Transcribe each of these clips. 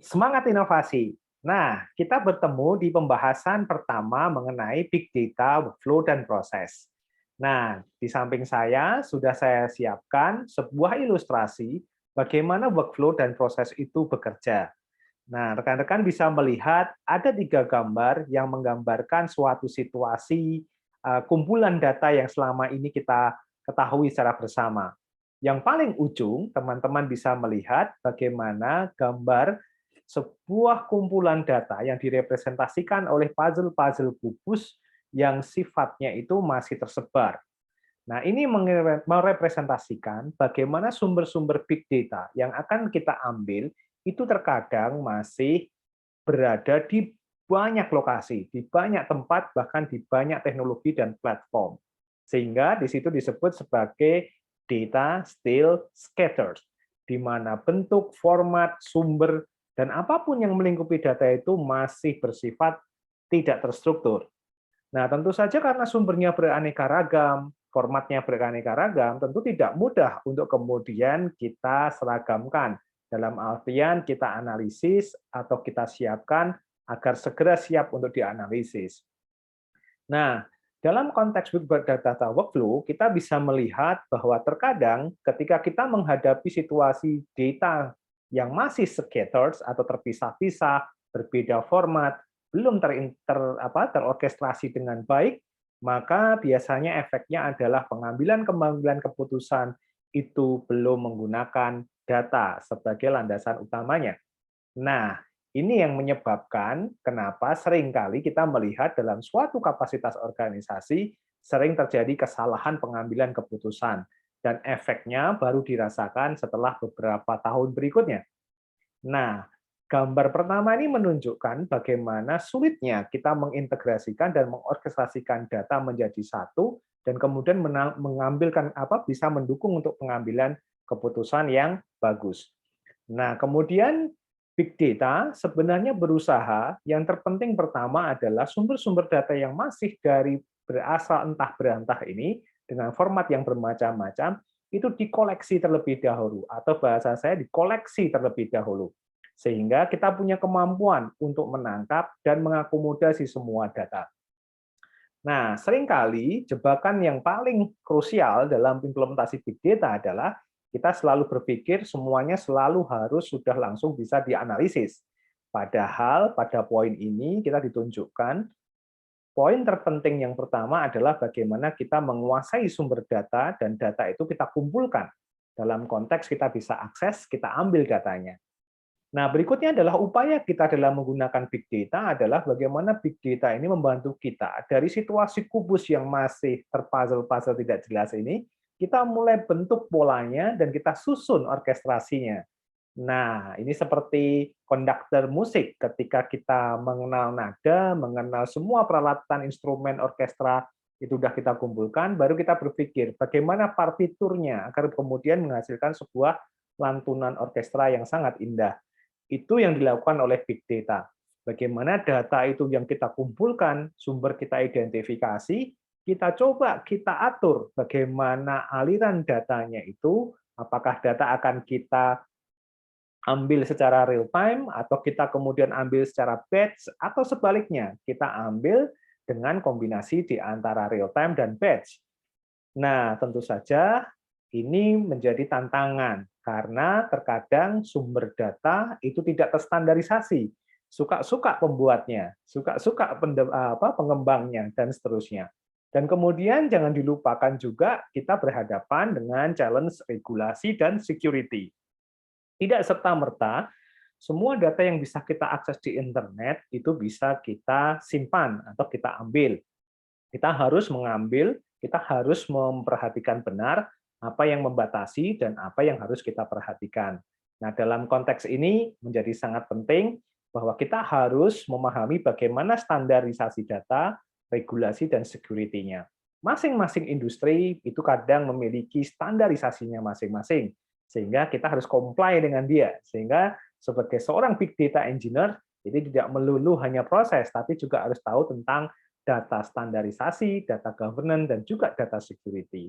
Semangat inovasi. Nah, kita bertemu di pembahasan pertama mengenai big data, workflow, dan proses. Nah, di samping saya sudah saya siapkan sebuah ilustrasi bagaimana workflow dan proses itu bekerja. Nah, rekan-rekan bisa melihat ada 3 gambar yang menggambarkan suatu situasi kumpulan data yang selama ini kita ketahui secara bersama. Yang paling ujung, teman-teman bisa melihat bagaimana gambar sebuah kumpulan data yang direpresentasikan oleh puzzle-puzzle kubus yang sifatnya itu masih tersebar. Nah, ini merepresentasikan bagaimana sumber-sumber big data yang akan kita ambil itu terkadang masih berada di banyak lokasi, di banyak tempat, bahkan di banyak teknologi dan platform. Sehingga di situ disebut sebagai data still scattered, di mana bentuk, format, sumber, dan apapun yang melingkupi data itu masih bersifat tidak terstruktur. Nah, tentu saja karena sumbernya beraneka ragam, formatnya beraneka ragam, tentu tidak mudah untuk kemudian kita seragamkan. Dalam artian kita analisis atau kita siapkan agar segera siap untuk dianalisis. Nah, dalam konteks big data workflow, kita bisa melihat bahwa terkadang ketika kita menghadapi situasi data yang masih scattered atau terpisah-pisah, berbeda format, belum terorkestrasi dengan baik, maka biasanya efeknya adalah pengambilan keputusan itu belum menggunakan data sebagai landasan utamanya. Nah, ini yang menyebabkan kenapa seringkali kita melihat dalam suatu kapasitas organisasi sering terjadi kesalahan pengambilan keputusan, dan efeknya baru dirasakan setelah beberapa tahun berikutnya. Nah, gambar pertama ini menunjukkan bagaimana sulitnya kita mengintegrasikan dan mengorkestrasikan data menjadi satu dan kemudian bisa mendukung untuk pengambilan keputusan yang bagus. Nah, kemudian big data sebenarnya berusaha, yang terpenting pertama adalah sumber-sumber data yang masih dari berasal entah berantah ini dengan format yang bermacam-macam itu dikoleksi terlebih dahulu, atau bahasa saya dikoleksi terlebih dahulu, sehingga kita punya kemampuan untuk menangkap dan mengakomodasi semua data. Nah, seringkali jebakan yang paling krusial dalam implementasi big data adalah kita selalu berpikir semuanya selalu harus sudah langsung bisa dianalisis. Padahal pada poin ini kita ditunjukkan poin terpenting yang pertama adalah bagaimana kita menguasai sumber data dan data itu kita kumpulkan. Dalam konteks kita bisa akses, kita ambil datanya. Nah, berikutnya adalah upaya kita dalam menggunakan big data adalah bagaimana big data ini membantu kita dari situasi kubus yang masih terpuzzle-puzzle tidak jelas ini, kita mulai bentuk polanya dan kita susun orkestrasinya. Nah, ini seperti konduktor musik ketika kita mengenal nada, mengenal semua peralatan instrumen orkestra itu sudah kita kumpulkan, baru kita berpikir bagaimana partiturnya agar kemudian menghasilkan sebuah lantunan orkestra yang sangat indah. Itu yang dilakukan oleh big data. Bagaimana data itu yang kita kumpulkan, sumber kita identifikasi, kita coba kita atur bagaimana aliran datanya itu, apakah data akan kita ambil secara real time, atau kita kemudian ambil secara batch, atau sebaliknya, kita ambil dengan kombinasi di antara real time dan batch. Nah, tentu saja ini menjadi tantangan karena terkadang sumber data itu tidak terstandarisasi. Suka-suka pembuatnya, suka-suka pengembangnya, dan seterusnya. Dan kemudian jangan dilupakan juga kita berhadapan dengan challenge regulasi dan security. Tidak serta-merta semua data yang bisa kita akses di internet itu bisa kita simpan atau kita ambil. Kita harus mengambil, kita harus memperhatikan benar apa yang membatasi dan apa yang harus kita perhatikan. Nah, dalam konteks ini menjadi sangat penting bahwa kita harus memahami bagaimana standarisasi data, regulasi, dan security-nya. Masing-masing industri itu kadang memiliki standarisasinya masing-masing, sehingga kita harus comply dengan dia. Sehingga sebagai seorang big data engineer, ini tidak melulu hanya proses, tapi juga harus tahu tentang data standarisasi, data governance, dan juga data security.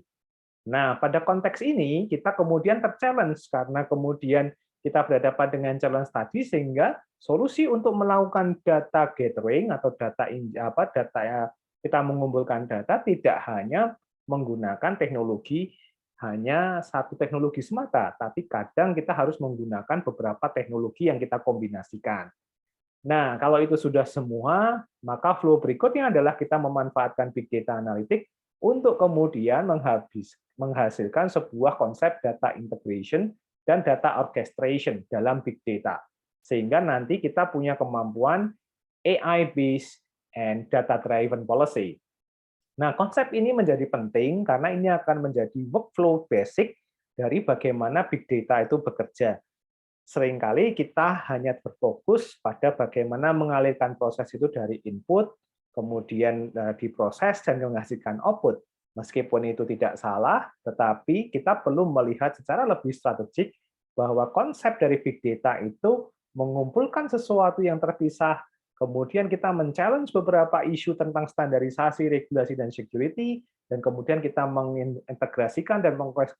Nah, pada konteks ini, kita kemudian ter-challenge karena kemudian kita berhadapan dengan challenge tadi, sehingga solusi untuk melakukan data gathering atau kita mengumpulkan data tidak hanya menggunakan teknologi hanya satu teknologi semata, tapi kadang kita harus menggunakan beberapa teknologi yang kita kombinasikan. Nah, kalau itu sudah semua, maka flow berikutnya adalah kita memanfaatkan big data analytics untuk kemudian menghasilkan sebuah konsep data integration dan data orchestration dalam big data. Sehingga nanti kita punya kemampuan AI-based and data-driven policy. Nah, konsep ini menjadi penting karena ini akan menjadi workflow basic dari bagaimana big data itu bekerja. Seringkali kita hanya berfokus pada bagaimana mengalirkan proses itu dari input, kemudian diproses dan menghasilkan output. Meskipun itu tidak salah, tetapi kita perlu melihat secara lebih strategik bahwa konsep dari big data itu mengumpulkan sesuatu yang terpisah, kemudian kita men-challenge beberapa isu tentang standarisasi, regulasi, dan security, dan kemudian kita mengintegrasikan dan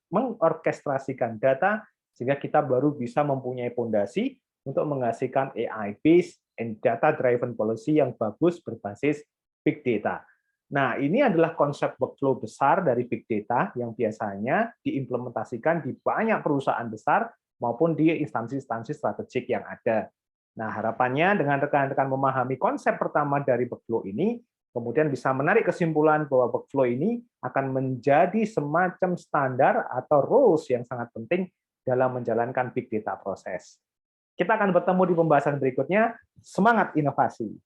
mengorkestrasikan data, sehingga kita baru bisa mempunyai fondasi untuk menghasilkan AI-based and data-driven policy yang bagus berbasis big data. Nah, ini adalah konsep workflow besar dari big data yang biasanya diimplementasikan di banyak perusahaan besar maupun di instansi-instansi strategik yang ada. Nah, harapannya dengan rekan-rekan memahami konsep pertama dari workflow ini, kemudian bisa menarik kesimpulan bahwa workflow ini akan menjadi semacam standar atau rules yang sangat penting dalam menjalankan big data proses. Kita akan bertemu di pembahasan berikutnya. Semangat inovasi!